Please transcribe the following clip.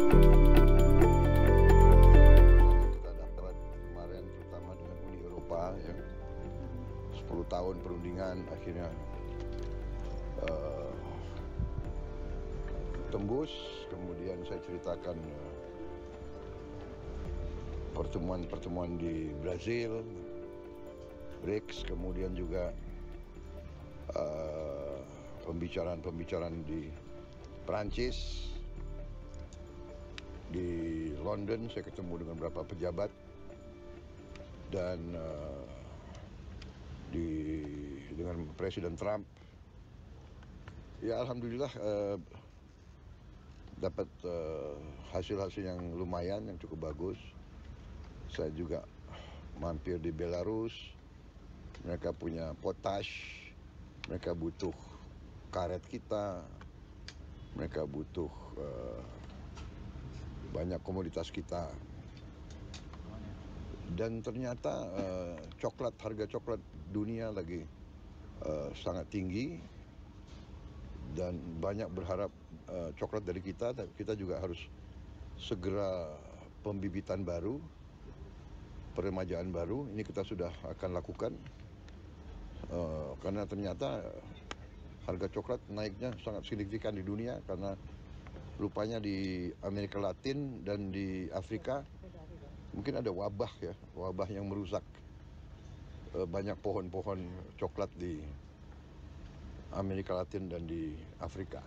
Kita dapat kemarin terutama dengan Uni Eropa ya, 10 tahun perundingan akhirnya tembus. Kemudian saya ceritakan pertemuan-pertemuan di Brazil, BRICS, kemudian juga pembicaraan-pembicaraan di Perancis, di London saya ketemu dengan beberapa pejabat, dan dengan Presiden Trump. Ya alhamdulillah dapat hasil-hasil yang lumayan, yang cukup bagus. Saya juga mampir di Belarus, mereka punya potash, mereka butuh karet kita, mereka butuh banyak komoditas kita. Dan ternyata harga coklat dunia lagi sangat tinggi, dan banyak berharap coklat dari kita. Dan kita juga harus segera pembibitan baru, peremajaan baru. Ini kita sudah akan lakukan karena ternyata harga coklat naiknya sangat signifikan di dunia, karena rupanya di Amerika Latin dan di Afrika mungkin ada wabah yang merusak banyak pohon-pohon coklat di Amerika Latin dan di Afrika.